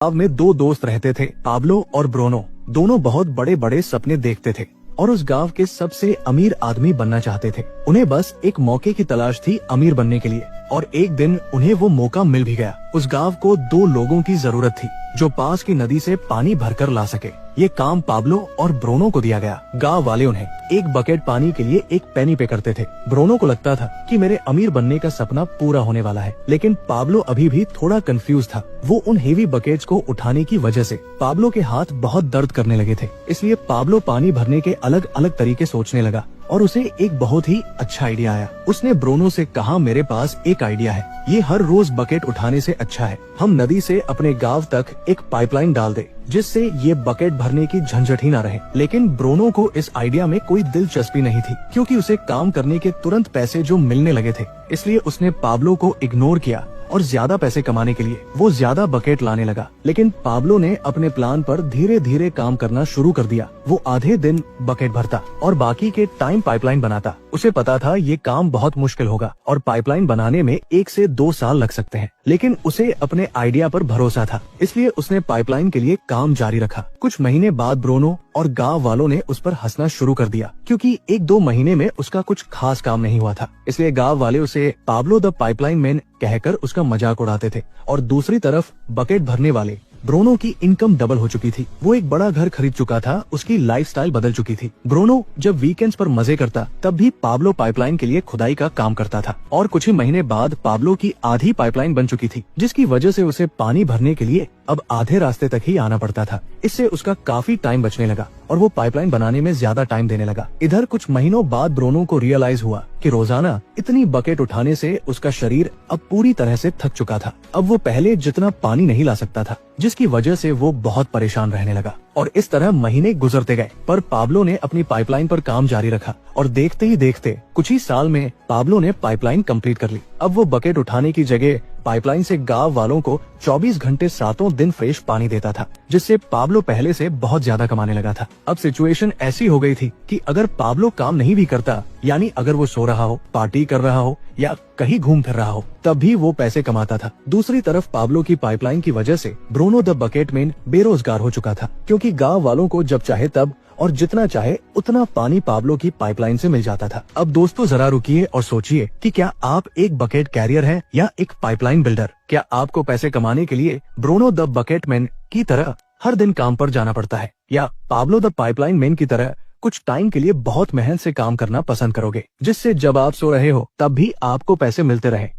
गांव में दो दोस्त रहते थे, पाब्लो और ब्रूनो। दोनों बहुत बड़े बड़े सपने देखते थे और उस गांव के सबसे अमीर आदमी बनना चाहते थे। उन्हें बस एक मौके की तलाश थी अमीर बनने के लिए, और एक दिन उन्हें वो मौका मिल भी गया। उस गांव को दो लोगों की जरूरत थी जो पास की नदी से पानी भरकर ला सके। ये काम पाब्लो और ब्रूनो को दिया गया। गांव वाले उन्हें एक बकेट पानी के लिए एक पेनी पे करते थे। ब्रूनो को लगता था कि मेरे अमीर बनने का सपना पूरा होने वाला है, लेकिन पाब्लो अभी भी थोड़ा कंफ्यूज था। वो उन हेवी बकेट्स को उठाने की वजह से पाब्लो के हाथ बहुत दर्द करने लगे थे। इसलिए पाब्लो पानी भरने के अलग अलग तरीके सोचने लगा और उसे एक बहुत ही अच्छा आइडिया आया। उसने ब्रूनो से कहा, मेरे पास एक आइडिया है, ये हर रोज बकेट उठाने से अच्छा है हम नदी से अपने गांव तक एक पाइपलाइन डाल दे, जिससे ये बकेट भरने की झंझट ही न रहे। लेकिन ब्रूनो को इस आइडिया में कोई दिलचस्पी नहीं थी, क्योंकि उसे काम करने के तुरंत पैसे जो मिलने लगे थे। इसलिए उसने पाब्लो को इग्नोर किया और ज्यादा पैसे कमाने के लिए वो ज्यादा बकेट लाने लगा। लेकिन पाब्लो ने अपने प्लान पर धीरे धीरे काम करना शुरू कर दिया। वो आधे दिन बकेट भरता और बाकी के टाइम पाइपलाइन बनाता। उसे पता था ये काम बहुत मुश्किल होगा और पाइपलाइन बनाने में 1 से 2 साल लग सकते हैं, लेकिन उसे अपने आइडिया पर भरोसा था, इसलिए उसने पाइपलाइन के लिए काम जारी रखा। कुछ महीने बाद ब्रूनो और गांव वालों ने उस पर हंसना शुरू कर दिया, क्योंकि 1-2 महीने में उसका कुछ खास काम नहीं हुआ था। इसलिए गांव वाले उसे पाब्लो द पाइपलाइन मैन कहकर उसका मजाक उड़ाते थे। और दूसरी तरफ बकेट भरने वाले ब्रूनो की इनकम डबल हो चुकी थी। वो एक बड़ा घर खरीद चुका था, उसकी लाइफस्टाइल बदल चुकी थी। ब्रूनो जब वीकेंड्स पर मजे करता तब भी पाब्लो पाइपलाइन के लिए खुदाई का काम करता था। और कुछ ही महीने बाद पाब्लो की आधी पाइपलाइन बन चुकी थी, जिसकी वजह से उसे पानी भरने के लिए अब आधे रास्ते तक ही आना पड़ता था। इससे उसका काफी टाइम बचने लगा और वो पाइपलाइन बनाने में ज्यादा टाइम देने लगा। इधर कुछ महीनों बाद ब्रूनो को रियलाइज हुआ कि रोजाना इतनी बकेट उठाने से उसका शरीर अब पूरी तरह से थक चुका था। अब वो पहले जितना पानी नहीं ला सकता था, जिसकी वजह से वो बहुत परेशान रहने लगा। और इस तरह महीने गुजरते गए, पर पाब्लो ने अपनी पाइपलाइन पर काम जारी रखा और देखते ही देखते कुछ ही साल में पाब्लो ने पाइपलाइन कंप्लीट कर ली। अब वो बकेट उठाने की जगह पाइपलाइन से गांव वालों को 24 घंटे 7 दिन फ्रेश पानी देता था, जिससे पाब्लो पहले से बहुत ज्यादा कमाने लगा था। अब सिचुएशन ऐसी हो गई थी कि अगर पाब्लो काम नहीं भी करता, यानी अगर वो सो रहा हो, पार्टी कर रहा हो या कहीं घूम फिर रहा हो, तब भी वो पैसे कमाता था। दूसरी तरफ पाब्लो की पाइपलाइन की वजह से ब्रूनो द बकेट मैन बेरोजगार हो चुका था, क्योंकि गांव वालों को जब चाहे तब और जितना चाहे उतना पानी पाब्लो की पाइपलाइन से मिल जाता था। अब दोस्तों जरा रुकिए और सोचिए कि क्या आप एक बकेट कैरियर हैं या एक पाइपलाइन बिल्डर? क्या आपको पैसे कमाने के लिए ब्रूनो द बकेट मैन की तरह हर दिन काम पर जाना पड़ता है, या पाब्लो द पाइपलाइन मैन की तरह कुछ टाइम के लिए बहुत मेहनत से काम करना पसंद करोगे, जिससे जब आप सो रहे हो तब भी आपको पैसे मिलते रहे?